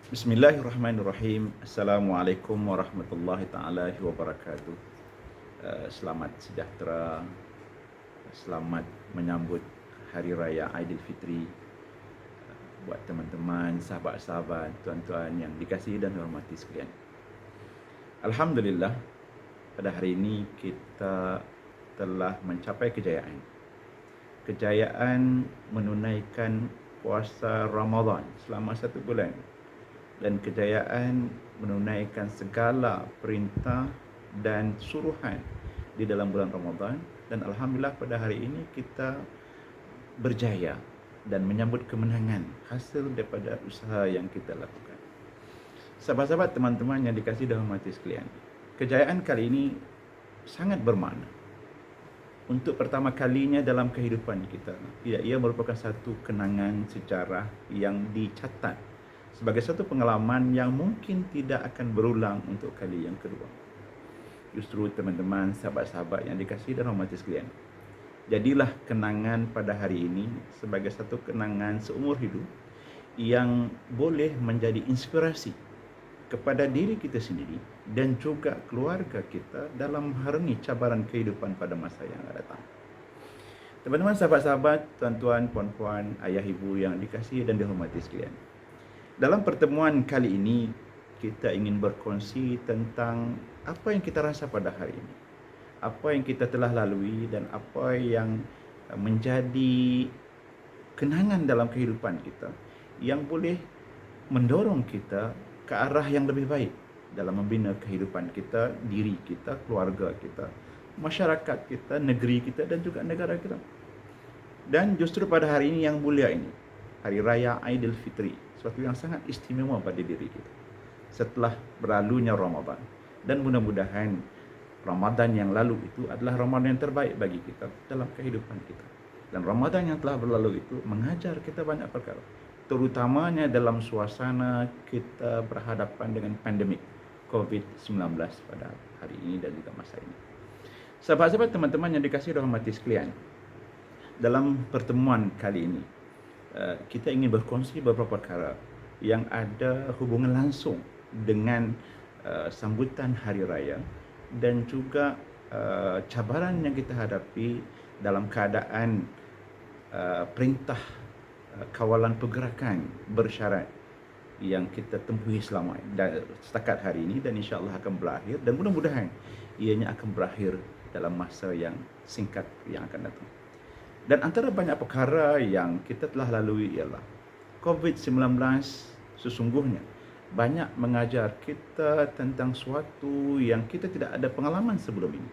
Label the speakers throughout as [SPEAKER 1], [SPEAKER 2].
[SPEAKER 1] Bismillahirrahmanirrahim. Assalamualaikum warahmatullahi taala wabarakatuh. Selamat sejahtera, selamat menyambut Hari Raya Aidilfitri buat teman-teman, sahabat-sahabat, tuan-tuan yang dikasihi dan dihormati sekalian. Alhamdulillah, pada hari ini kita telah mencapai kejayaan. Kejayaan menunaikan puasa Ramadan selama 1 bulan dan kejayaan menunaikan segala perintah dan suruhan di dalam bulan Ramadan, dan alhamdulillah pada hari ini kita berjaya dan menyambut kemenangan hasil daripada usaha yang kita lakukan. Sahabat-sahabat, teman-teman yang dikasihi dan hormati sekalian, kejayaan kali ini sangat bermakna. Untuk pertama kalinya dalam kehidupan kita, ia merupakan satu kenangan sejarah yang dicatat sebagai satu pengalaman yang mungkin tidak akan berulang untuk kali yang kedua. Justru teman-teman, sahabat-sahabat yang dikasihi dan hormati sekalian, jadilah kenangan pada hari ini sebagai satu kenangan seumur hidup yang boleh menjadi inspirasi kepada diri kita sendiri dan juga keluarga kita dalam menghalangi cabaran kehidupan pada masa yang akan datang. Teman-teman, sahabat-sahabat, tuan-tuan, puan-puan, ayah ibu yang dikasihi dan dihormati sekalian, dalam pertemuan kali ini kita ingin berkongsi tentang apa yang kita rasa pada hari ini, apa yang kita telah lalui dan apa yang menjadi kenangan dalam kehidupan kita yang boleh mendorong kita ke arah yang lebih baik dalam membina kehidupan kita, diri kita, keluarga kita, masyarakat kita, negeri kita dan juga negara kita. Dan justru pada hari ini yang mulia ini, Hari Raya Aidilfitri, sesuatu yang sangat istimewa pada diri kita setelah berlalunya Ramadan. Dan mudah-mudahan Ramadan yang lalu itu adalah Ramadan yang terbaik bagi kita dalam kehidupan kita. Dan Ramadan yang telah berlalu itu mengajar kita banyak perkara, terutamanya dalam suasana kita berhadapan dengan pandemik COVID-19 pada hari ini dan juga masa ini. Sahabat-sahabat, teman-teman yang dikasihi dan hormati sekalian, dalam pertemuan kali ini kita ingin berkongsi beberapa perkara yang ada hubungan langsung dengan sambutan Hari Raya dan juga cabaran yang kita hadapi dalam keadaan perintah kawalan pergerakan bersyarat yang kita tempuhi selama setakat hari ini dan insya-Allah akan berakhir, dan mudah-mudahan ianya akan berakhir dalam masa yang singkat yang akan datang. Dan antara banyak perkara yang kita telah lalui ialah COVID-19 sesungguhnya banyak mengajar kita tentang suatu yang kita tidak ada pengalaman sebelum ini.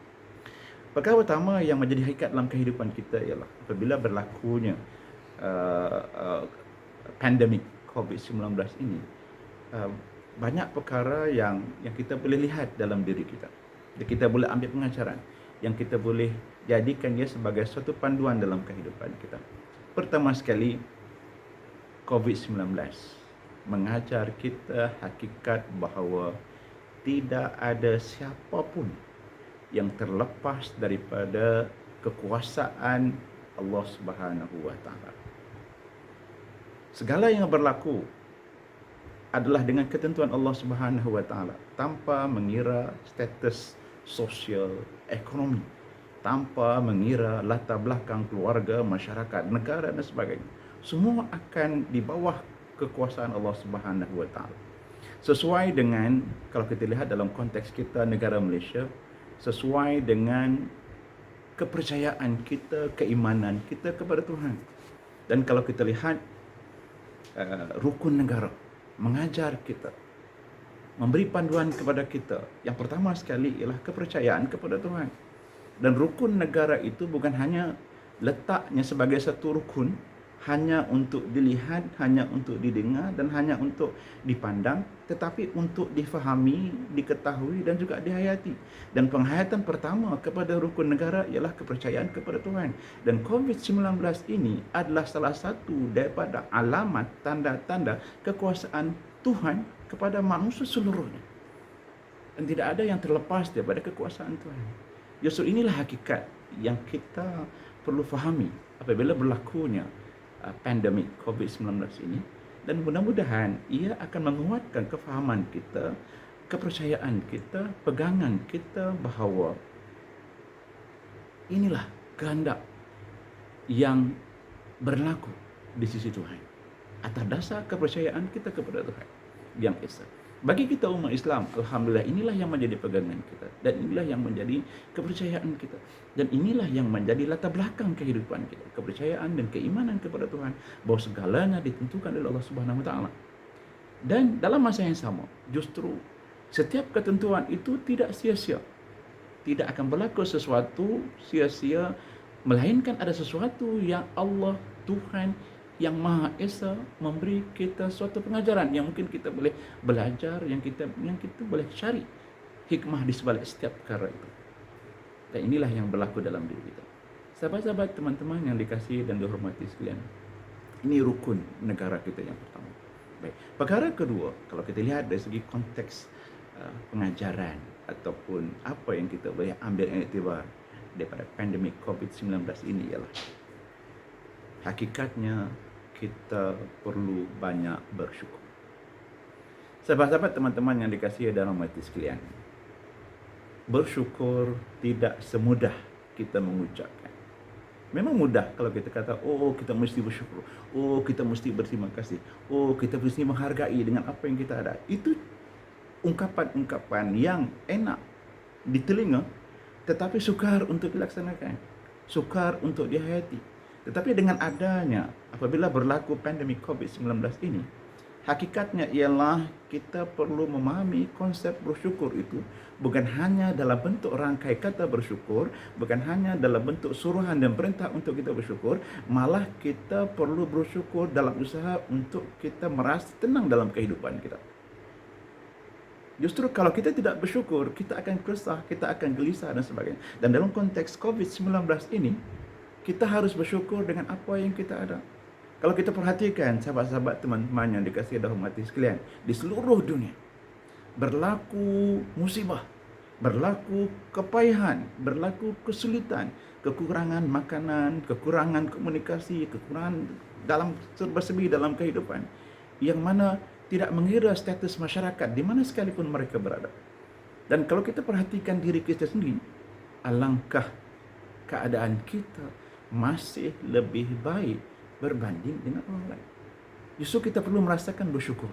[SPEAKER 1] Perkara pertama yang menjadi hakikat dalam kehidupan kita ialah apabila berlakunya pandemik COVID-19 ini, banyak perkara yang kita boleh lihat dalam diri kita. Kita boleh ambil pengajaran yang kita boleh jadikan dia sebagai suatu panduan dalam kehidupan kita. Pertama sekali, COVID-19 mengajar kita hakikat bahawa tidak ada siapapun yang terlepas daripada kekuasaan Allah Subhanahu wa taala. Segala yang berlaku adalah dengan ketentuan Allah Subhanahu wa taala, tanpa mengira status sosial, ekonomi, tanpa mengira latar belakang keluarga, masyarakat, negara dan sebagainya. Semua akan di bawah kekuasaan Allah Subhanahu wa taala. Sesuai dengan, kalau kita lihat dalam konteks kita negara Malaysia, sesuai dengan kepercayaan kita, keimanan kita kepada Tuhan. Dan kalau kita lihat rukun negara mengajar kita, memberi panduan kepada kita. Yang pertama sekali ialah kepercayaan kepada Tuhan. Dan rukun negara itu bukan hanya letaknya sebagai satu rukun, hanya untuk dilihat, hanya untuk didengar dan hanya untuk dipandang, tetapi untuk difahami, diketahui dan juga dihayati. Dan penghayatan pertama kepada rukun negara ialah kepercayaan kepada Tuhan. Dan COVID-19 ini adalah salah satu daripada alamat tanda-tanda kekuasaan Tuhan kepada manusia seluruhnya. Dan tidak ada yang terlepas daripada kekuasaan Tuhan. Justru inilah hakikat yang kita perlu fahami apabila berlakunya pandemik COVID-19 ini, Dan mudah-mudahan ia akan menguatkan kefahaman kita, kepercayaan kita, pegangan kita bahawa inilah kehendak yang berlaku di sisi Tuhan atas dasar kepercayaan kita kepada Tuhan yang Esa. Bagi kita umat Islam, alhamdulillah, inilah yang menjadi pegangan kita, dan inilah yang menjadi kepercayaan kita, dan inilah yang menjadi latar belakang kehidupan kita, kepercayaan dan keimanan kepada Tuhan bahawa segalanya ditentukan oleh Allah Subhanahu Wa Taala. Dan dalam masa yang sama, justru setiap ketentuan itu tidak sia-sia. Tidak akan berlaku sesuatu sia-sia, melainkan ada sesuatu yang Allah, Tuhan yang Maha Esa memberi kita suatu pengajaran yang mungkin kita boleh belajar, yang kita boleh cari hikmah di sebalik setiap perkara itu. Dan inilah yang berlaku dalam diri kita. Sahabat-sahabat, teman-teman yang dikasihi dan dihormati sekalian, ini rukun negara kita yang pertama. Baik. Perkara kedua, kalau kita lihat dari segi konteks pengajaran ataupun apa yang kita boleh ambil iktibar daripada pandemik COVID-19 ini ialah hakikatnya kita perlu banyak bersyukur. Sahabat-sahabat, teman-teman yang dikasihi dan rahmati sekalian, bersyukur tidak semudah kita mengucapkan. Memang mudah kalau kita kata, oh kita mesti bersyukur, oh kita mesti berterima kasih, oh kita mesti menghargai dengan apa yang kita ada. Itu ungkapan-ungkapan yang enak di telinga, tetapi sukar untuk dilaksanakan, sukar untuk dihayati. Tetapi dengan adanya, apabila berlaku pandemik COVID-19 ini, hakikatnya ialah kita perlu memahami konsep bersyukur itu bukan hanya dalam bentuk rangkai kata bersyukur, bukan hanya dalam bentuk suruhan dan perintah untuk kita bersyukur, malah kita perlu bersyukur dalam usaha untuk kita merasa tenang dalam kehidupan kita. Justru kalau kita tidak bersyukur, kita akan kesah, kita akan gelisah dan sebagainya. Dan dalam konteks COVID-19 ini, kita harus bersyukur dengan apa yang kita ada. Kalau kita perhatikan, sahabat-sahabat, teman-teman yang dikasihi dan hormati sekalian, di seluruh dunia berlaku musibah, berlaku kepayahan, berlaku kesulitan, kekurangan makanan, kekurangan komunikasi, kekurangan dalam serba-serbi dalam kehidupan, yang mana tidak mengira status masyarakat di mana sekalipun mereka berada. Dan kalau kita perhatikan diri kita sendiri, alangkah keadaan kita masih lebih baik berbanding dengan orang lain. Justru kita perlu merasakan bersyukur.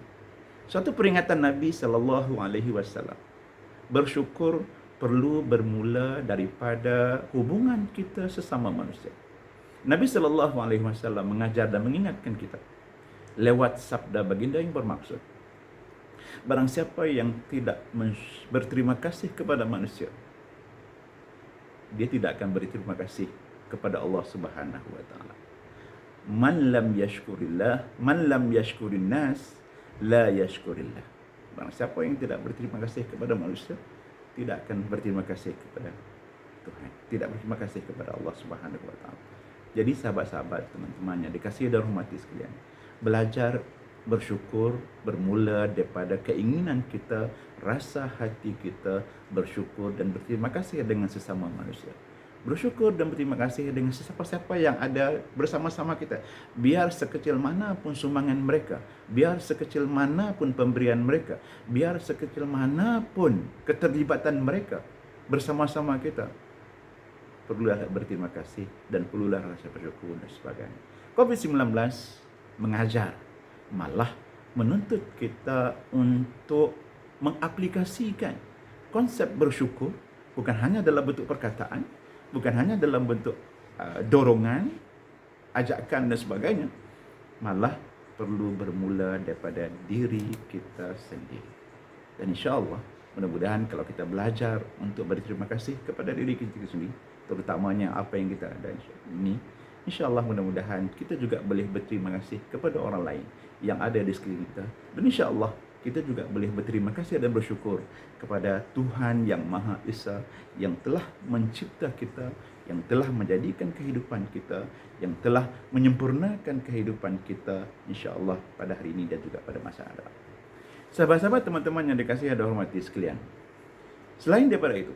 [SPEAKER 1] Suatu peringatan Nabi SAW, bersyukur perlu bermula daripada hubungan kita sesama manusia. Nabi SAW mengajar dan mengingatkan kita lewat sabda baginda yang bermaksud, barang siapa yang tidak berterima kasih kepada manusia, dia tidak akan berterima kasih kepada Allah Subhanahu Wa Taala. Man lam yashkurin nas la yashkurillah. Barang siapa yang tidak berterima kasih kepada manusia, tidak akan berterima kasih kepada Tuhan, tidak berterima kasih kepada Allah Subhanahu Wa Taala. Jadi sahabat-sahabat, teman-teman yang dikasihi dan hormati sekalian, belajar bersyukur bermula daripada keinginan kita, rasa hati kita bersyukur dan berterima kasih dengan sesama manusia. Bersyukur dan berterima kasih dengan sesiapa-siapa yang ada bersama-sama kita. Biar sekecil manapun sumbangan mereka, biar sekecil manapun pemberian mereka, biar sekecil manapun keterlibatan mereka bersama-sama kita, perlulah berterima kasih dan perlulah rasa bersyukur dan sebagainya. COVID-19 mengajar, malah menuntut kita untuk mengaplikasikan konsep bersyukur bukan hanya dalam bentuk perkataan, bukan hanya dalam bentuk dorongan, ajakan dan sebagainya, malah perlu bermula daripada diri kita sendiri. Dan insya-Allah, mudah-mudahan kalau kita belajar untuk berterima kasih kepada diri kita sendiri, terutamanya apa yang kita ada ini, insya-Allah mudah-mudahan kita juga boleh berterima kasih kepada orang lain yang ada di sekeliling kita. Dan insya-Allah kita juga boleh berterima kasih dan bersyukur kepada Tuhan yang Maha Esa, yang telah mencipta kita, yang telah menjadikan kehidupan kita, yang telah menyempurnakan kehidupan kita, insya-Allah pada hari ini dan juga pada masa akan datang. Sahabat-sahabat, teman-teman yang dikasihi dan hormati sekalian, selain daripada itu,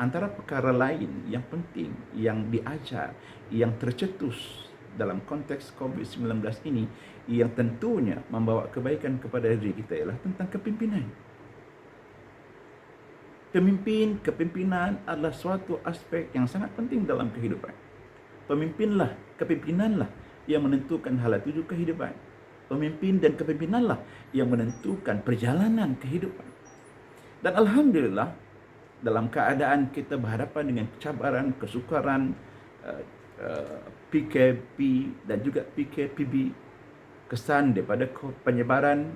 [SPEAKER 1] antara perkara lain yang penting, yang diajar, yang tercetus dalam konteks COVID-19 ini yang tentunya membawa kebaikan kepada diri kita ialah tentang kepimpinan. Kepimpinan adalah suatu aspek yang sangat penting dalam kehidupan. Kepimpinanlah yang menentukan hala tuju kehidupan. Pemimpin dan kepimpinanlah yang menentukan perjalanan kehidupan. Dan alhamdulillah, dalam keadaan kita berhadapan dengan cabaran, kesukaran, PKP dan juga PKPB, kesan daripada penyebaran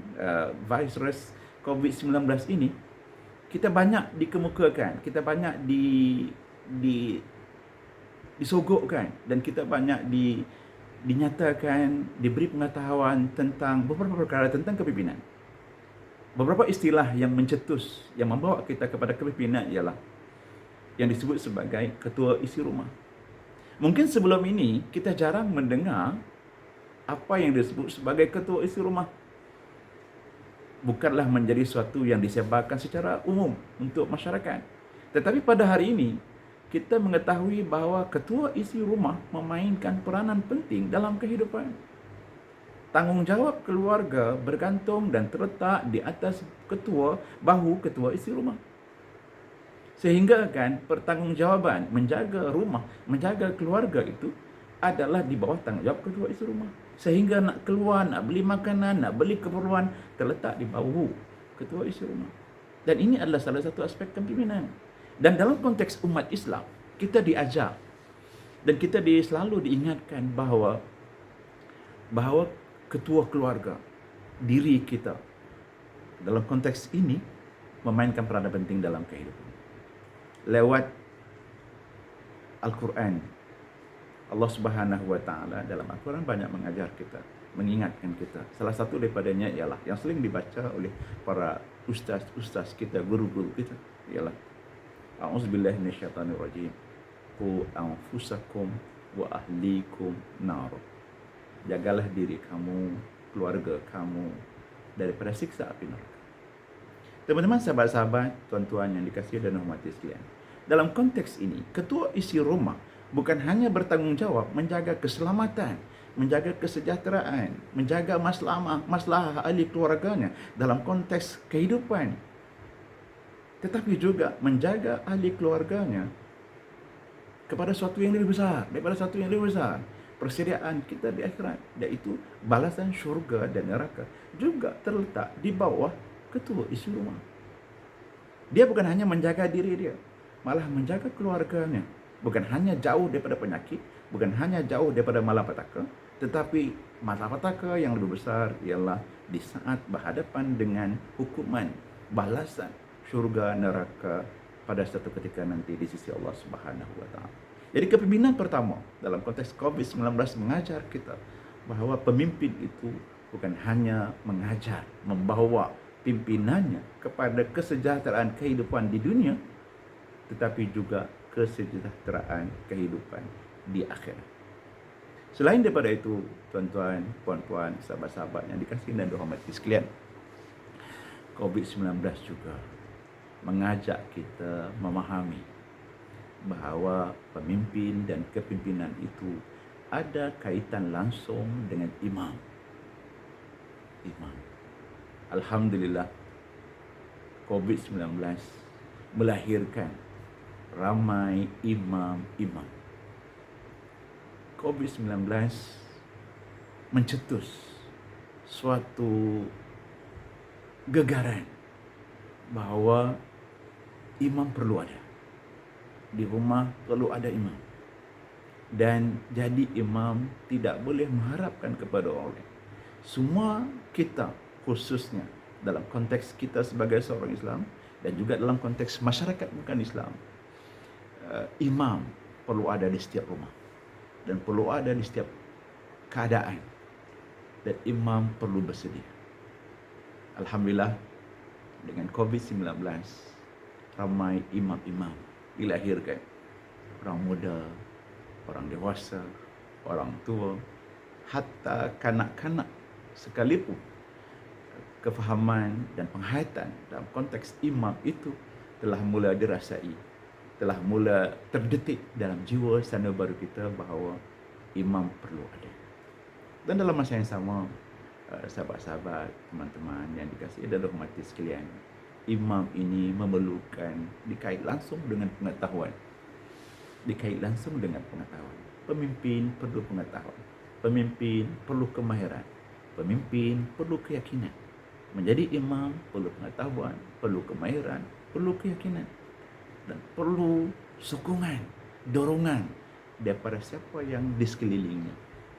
[SPEAKER 1] virus COVID-19 ini, kita banyak dikemukakan, kita banyak disogokkan, dan kita banyak dinyatakan, diberi pengetahuan tentang beberapa perkara tentang kepimpinan. Beberapa istilah yang mencetus, yang membawa kita kepada kepimpinan ialah yang disebut sebagai ketua isi rumah. Mungkin sebelum ini kita jarang mendengar apa yang disebut sebagai ketua isi rumah. Bukanlah menjadi suatu yang disebarkan secara umum untuk masyarakat. Tetapi pada hari ini, kita mengetahui bahawa ketua isi rumah memainkan peranan penting dalam kehidupan. Tanggungjawab keluarga bergantung dan terletak di atas bahu ketua isi rumah. Sehingga kan pertanggungjawaban menjaga rumah, menjaga keluarga itu adalah di bawah tanggungjawab ketua isi rumah. Sehingga nak keluar, nak beli makanan, nak beli keperluan terletak di bahu ketua isi rumah. Dan ini adalah salah satu aspek kepimpinan. Dan dalam konteks umat Islam, kita diajar dan kita selalu diingatkan bahawa ketua keluarga, diri kita, dalam konteks ini memainkan peranan penting dalam kehidupan. Lewat Al-Quran, Allah Subhanahu wa Ta'ala dalam Al-Quran banyak mengajar kita, mengingatkan kita. Salah satu daripadanya ialah yang sering dibaca oleh para ustaz kita, guru-guru kita, ialah A'udzubillahi minasyaitonirrajim. Qu anfusakum wa ahlikum nar. Jagalah diri kamu, keluarga kamu daripada siksa api neraka. Teman-teman, sahabat-sahabat, tuan-tuan yang dikasihi dan hormati sekalian, dalam konteks ini, ketua isi rumah bukan hanya bertanggungjawab menjaga keselamatan, menjaga kesejahteraan, menjaga masalah ahli keluarganya dalam konteks kehidupan, tetapi juga menjaga ahli keluarganya kepada sesuatu yang lebih besar, daripada sesuatu yang lebih besar. Persediaan kita di akhirat, iaitu balasan syurga dan neraka, juga terletak di bawah ketua isi rumah. Dia bukan hanya menjaga diri dia, malah menjaga keluarganya. Bukan hanya jauh daripada penyakit, bukan hanya jauh daripada malapetaka, tetapi malapetaka yang lebih besar ialah di saat berhadapan dengan hukuman, balasan syurga neraka pada satu ketika nanti di sisi Allah Subhanahu wa Ta'ala. Jadi kepimpinan pertama dalam konteks COVID-19 mengajar kita bahawa pemimpin itu bukan hanya mengajar, membawa pimpinannya kepada kesejahteraan kehidupan di dunia, tetapi juga kesejahteraan kehidupan di akhirat. Selain daripada itu, tuan-tuan, puan-puan, sahabat-sahabat yang dikasihi dan dihormati sekalian, COVID-19 juga mengajak kita memahami bahawa pemimpin dan kepimpinan itu ada kaitan langsung dengan imam. Alhamdulillah, COVID-19 melahirkan ramai imam-imam. COVID-19 mencetus suatu gegaran bahawa imam perlu ada. Di rumah perlu ada imam. Dan jadi imam tidak boleh mengharapkan kepada orang lain. Semua kita, khususnya dalam konteks kita sebagai seorang Islam dan juga dalam konteks masyarakat bukan Islam, imam perlu ada di setiap rumah dan perlu ada di setiap keadaan, dan imam perlu bersedia. Alhamdulillah, dengan COVID-19 ramai imam-imam dilahirkan. Orang muda, orang dewasa, orang tua, hatta kanak-kanak sekalipun kefahaman dan penghayatan dalam konteks imam itu telah mula dirasai, telah mula terdetik dalam jiwa sanubari kita bahawa imam perlu ada. Dan dalam masa yang sama, sahabat-sahabat, teman-teman yang dikasihi dan dirahmati sekalian, imam ini memerlukan dikait langsung dengan pengetahuan. Dikait langsung dengan pengetahuan. Pemimpin perlu pengetahuan. Pemimpin perlu kemahiran. Pemimpin perlu keyakinan. Menjadi imam perlu pengetahuan, perlu kemahiran, perlu keyakinan, dan perlu sokongan, dorongan daripada siapa yang di sekelilingnya.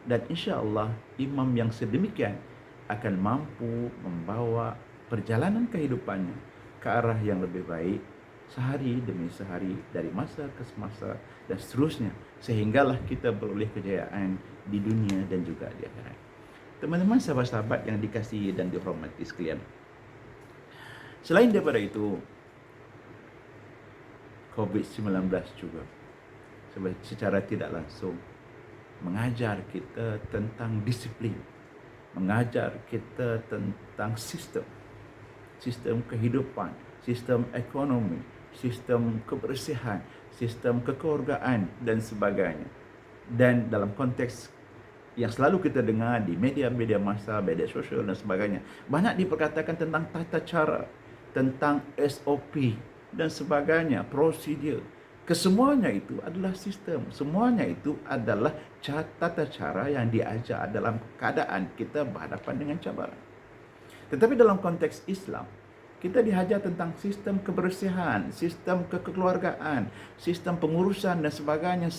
[SPEAKER 1] Dan insya-Allah imam yang sedemikian akan mampu membawa perjalanan kehidupannya ke arah yang lebih baik sehari demi sehari, dari masa ke masa dan seterusnya, sehinggalah kita beroleh kejayaan di dunia dan juga di akhirat. Teman-teman, sahabat-sahabat yang dikasihi dan dihormati sekalian, selain daripada itu, COVID-19 juga secara tidak langsung mengajar kita tentang disiplin, mengajar kita tentang sistem kehidupan, sistem ekonomi, sistem kebersihan, sistem kekeluargaan dan sebagainya. Dan dalam konteks yang selalu kita dengar di media-media massa, media sosial dan sebagainya, banyak diperkatakan tentang tata cara, tentang SOP dan sebagainya, prosedur. Kesemuanya itu adalah sistem. Semuanya itu adalah tata cara yang diajar dalam keadaan kita berhadapan dengan cabaran. Tetapi dalam konteks Islam, kita diajar tentang sistem kebersihan, sistem kekeluargaan, sistem pengurusan dan sebagainya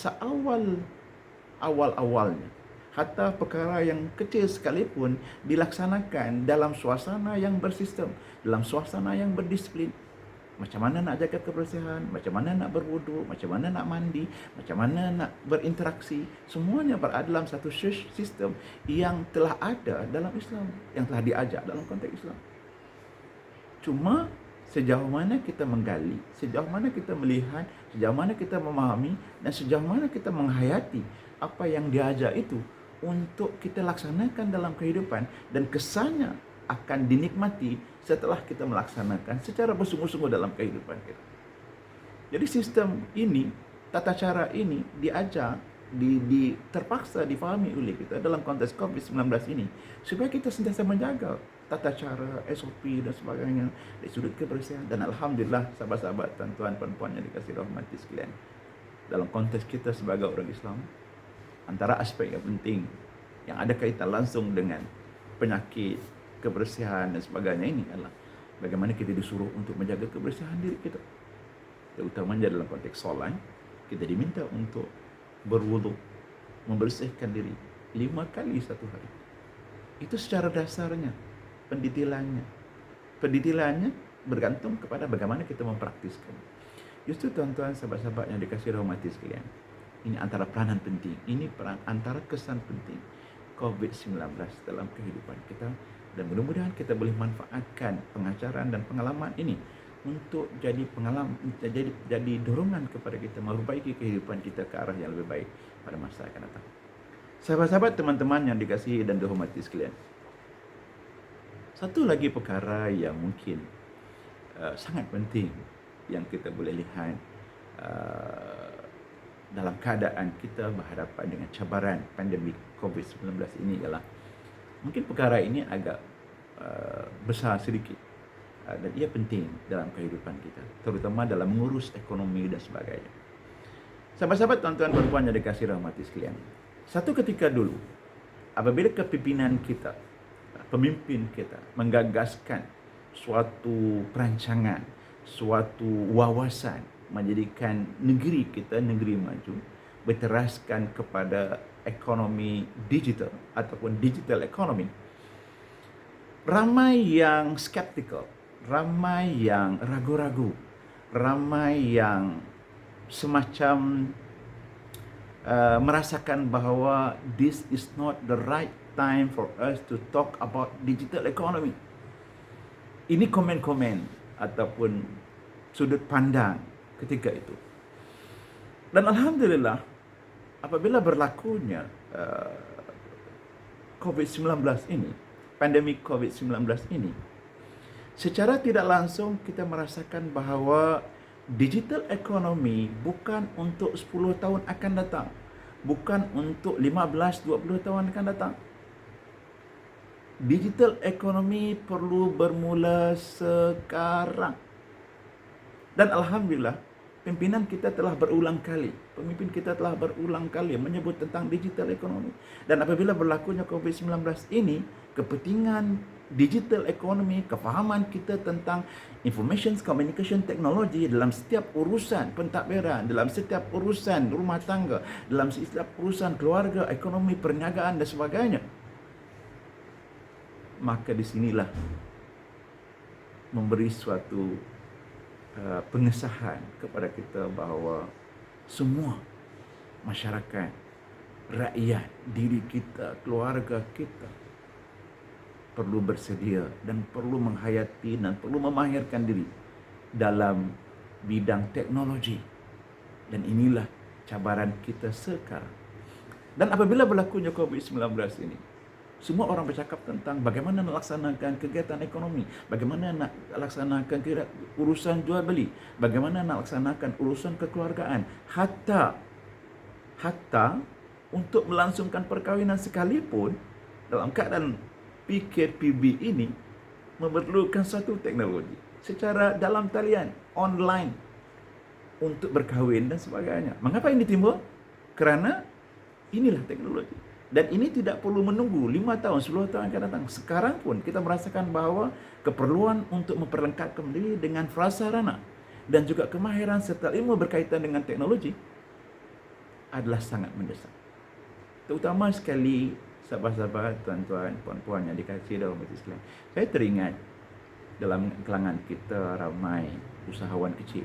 [SPEAKER 1] awal-awalnya. Hatta perkara yang kecil sekalipun dilaksanakan dalam suasana yang bersistem, dalam suasana yang berdisiplin. Macam mana nak jaga kebersihan, macam mana nak berwudu, macam mana nak mandi, macam mana nak berinteraksi, semuanya berada dalam satu sistem yang telah ada dalam Islam, yang telah diajar dalam konteks Islam. Cuma sejauh mana kita menggali, sejauh mana kita melihat, sejauh mana kita memahami, dan sejauh mana kita menghayati apa yang diajar itu untuk kita laksanakan dalam kehidupan, dan kesannya akan dinikmati setelah kita melaksanakan secara bersungguh-sungguh dalam kehidupan kita. Jadi sistem ini, tata cara ini diajar, terpaksa difahami oleh kita dalam konteks COVID-19 ini, supaya kita sentiasa menjaga tata cara, SOP dan sebagainya dari sudut kebersihan. Dan alhamdulillah, sahabat-sahabat, tuan-tuan, puan-puan yang dikasihi rahmati sekalian, dalam konteks kita sebagai orang Islam, antara aspek yang penting yang ada kaitan langsung dengan penyakit, kebersihan dan sebagainya ini adalah bagaimana kita disuruh untuk menjaga kebersihan diri kita. Terutamanya dalam konteks solat, kita diminta untuk berwudu, membersihkan diri 5 kali satu hari. Itu secara dasarnya, pendetilannya bergantung kepada bagaimana kita mempraktiskan. Justru tuan-tuan, sahabat-sahabat yang dikasihi rahmati sekalian, ini antara peranan penting, ini antara kesan penting COVID-19 dalam kehidupan kita, dan mudah-mudahan kita boleh manfaatkan pengajaran dan pengalaman ini untuk jadi jadi dorongan kepada kita memperbaiki kehidupan kita ke arah yang lebih baik pada masa akan datang. Sahabat-sahabat, teman-teman yang dikasihi dan dihormati sekalian, satu lagi perkara yang mungkin sangat penting yang kita boleh lihat dalam keadaan kita berhadapan dengan cabaran pandemik COVID-19 ini ialah, mungkin perkara ini agak besar sedikit, dan ia penting dalam kehidupan kita, terutama dalam mengurus ekonomi dan sebagainya. Sahabat-sahabat, tuan-tuan, puan-puan yang dikasihi rahmati sekalian, satu ketika dulu, apabila kepimpinan kita, pemimpin kita menggagaskan suatu perancangan, suatu wawasan menjadikan negeri kita negeri maju, berteraskan kepada ekonomi digital ataupun digital economy, ramai yang skeptical, ramai yang ragu-ragu, ramai yang semacam merasakan bahawa this is not the right time for us to talk about digital economy. Ini komen-komen ataupun sudut pandang ketika itu. Dan alhamdulillah, apabila berlakunya COVID-19 ini, pandemik COVID-19 ini, secara tidak langsung kita merasakan bahawa digital economy bukan untuk 10 tahun akan datang, bukan untuk 15-20 tahun akan datang. Digital ekonomi perlu bermula sekarang. Dan Alhamdulillah, pemimpin kita telah berulang kali menyebut tentang digital ekonomi. Dan apabila berlakunya COVID-19 ini, kepentingan digital ekonomi, kefahaman kita tentang information communication technology dalam setiap urusan pentadbiran, dalam setiap urusan rumah tangga, dalam setiap urusan keluarga, ekonomi, perniagaan dan sebagainya. Maka di sinilah memberi suatu pengesahan kepada kita bahawa semua masyarakat, rakyat, diri kita, keluarga kita perlu bersedia dan perlu menghayati dan perlu memahirkan diri dalam bidang teknologi. Dan inilah cabaran kita sekarang. Dan apabila berlakunya COVID-19 ini, semua orang bercakap tentang bagaimana nak laksanakan kegiatan ekonomi, bagaimana nak laksanakan urusan jual beli, bagaimana nak laksanakan urusan kekeluargaan, hatta untuk melangsungkan perkahwinan sekalipun dalam keadaan PKPB ini memerlukan satu teknologi secara dalam talian online untuk berkahwin dan sebagainya. Mengapa ini timbul? Kerana inilah teknologi. Dan ini tidak perlu menunggu 5 tahun, 10 tahun akan datang. Sekarang pun kita merasakan bahawa keperluan untuk memperlengkapkan diri dengan prasarana dan juga kemahiran serta ilmu berkaitan dengan teknologi adalah sangat mendesak. Terutama sekali sahabat-sahabat, tuan-tuan, puan-puan yang dikasihi dalam umat Islam. Saya teringat dalam kalangan kita ramai usahawan kecil.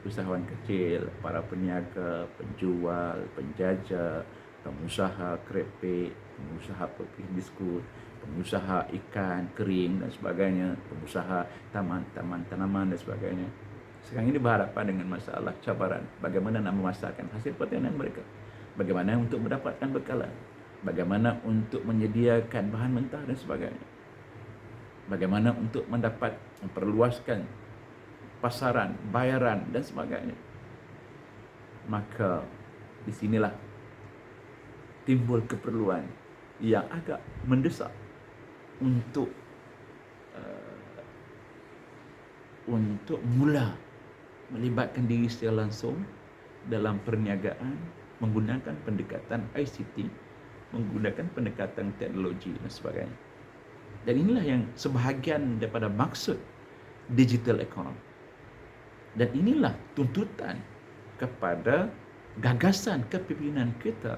[SPEAKER 1] Usahawan kecil, para peniaga, penjual, penjajah, pengusaha keripik, pengusaha pepih biskut, pengusaha ikan kering dan sebagainya, pengusaha taman tanaman dan sebagainya. Sekarang ini berhadapan dengan masalah cabaran bagaimana nak memasarkan hasil pertanian mereka, bagaimana untuk mendapatkan bekalan, bagaimana untuk menyediakan bahan mentah dan sebagainya, bagaimana untuk memperluaskan pasaran, bayaran dan sebagainya. Maka di sinilah timbul keperluan yang agak mendesak untuk mula melibatkan diri secara langsung dalam perniagaan menggunakan pendekatan ICT, menggunakan pendekatan teknologi dan sebagainya. Dan inilah yang sebahagian daripada maksud digital economy. Dan inilah tuntutan kepada gagasan kepimpinan kita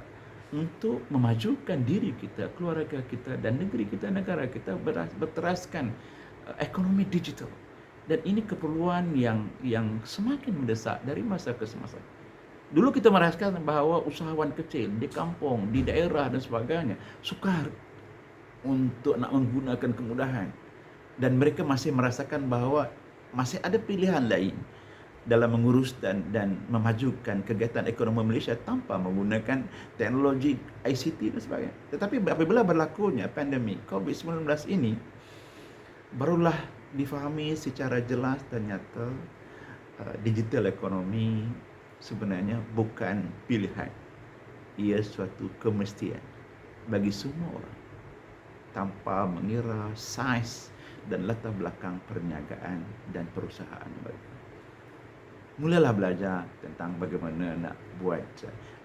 [SPEAKER 1] untuk memajukan diri kita, keluarga kita dan negeri kita, negara kita berteraskan ekonomi digital. Dan ini keperluan yang semakin mendesak dari masa ke semasa. Dulu kita merasakan bahawa usahawan kecil di kampung, di daerah dan sebagainya sukar untuk nak menggunakan kemudahan. Dan mereka masih merasakan bahawa masih ada pilihan lain dalam mengurus dan memajukan kegiatan ekonomi Malaysia tanpa menggunakan teknologi ICT dan sebagainya. Tetapi apabila berlakunya pandemik COVID-19 ini, barulah difahami secara jelas dan nyata digital ekonomi sebenarnya bukan pilihan. Ia suatu kemestian bagi semua orang tanpa mengira saiz dan latar belakang perniagaan dan perusahaan mereka. Mulalah belajar tentang bagaimana nak buat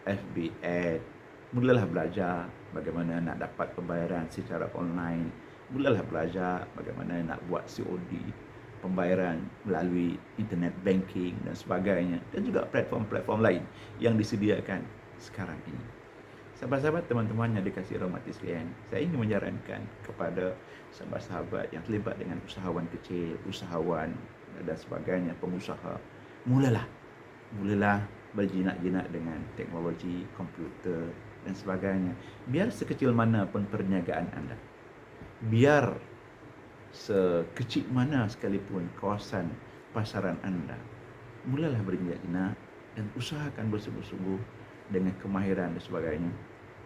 [SPEAKER 1] FB ad. Mulalah belajar bagaimana nak dapat pembayaran secara online. Mulalah belajar bagaimana nak buat COD, pembayaran melalui internet banking dan sebagainya. Dan juga platform-platform lain yang disediakan sekarang ini. Sahabat-sahabat, teman-teman yang dikasihi rahmat sekalian, saya ingin menyarankan kepada sahabat-sahabat yang terlibat dengan usahawan kecil, usahawan dan sebagainya, pengusaha, mulalah berjinak-jinak dengan teknologi, komputer dan sebagainya. Biar sekecil mana pun perniagaan anda, biar sekecil mana sekalipun kawasan pasaran anda, mulalah berjinak-jinak dan usahakan bersungguh-sungguh dengan kemahiran dan sebagainya.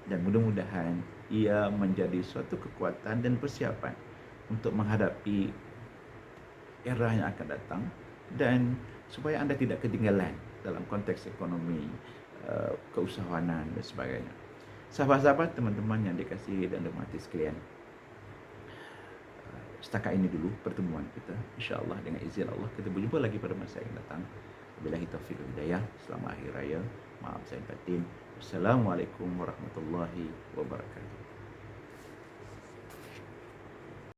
[SPEAKER 1] Dan mudah-mudahan ia menjadi suatu kekuatan dan persiapan untuk menghadapi era yang akan datang, dan supaya anda tidak ketinggalan dalam konteks ekonomi keusahawanan dan sebagainya. Sahabat-sahabat, teman-teman yang dikasihi dan dirahmati sekalian, setakat ini dulu pertemuan kita. InsyaAllah dengan izin Allah kita berjumpa lagi pada masa yang datang. Wabillahi taufiq wal hidayah. Selamat Hari Raya. Maaf saya batin. Wassalamualaikum warahmatullahi wabarakatuh.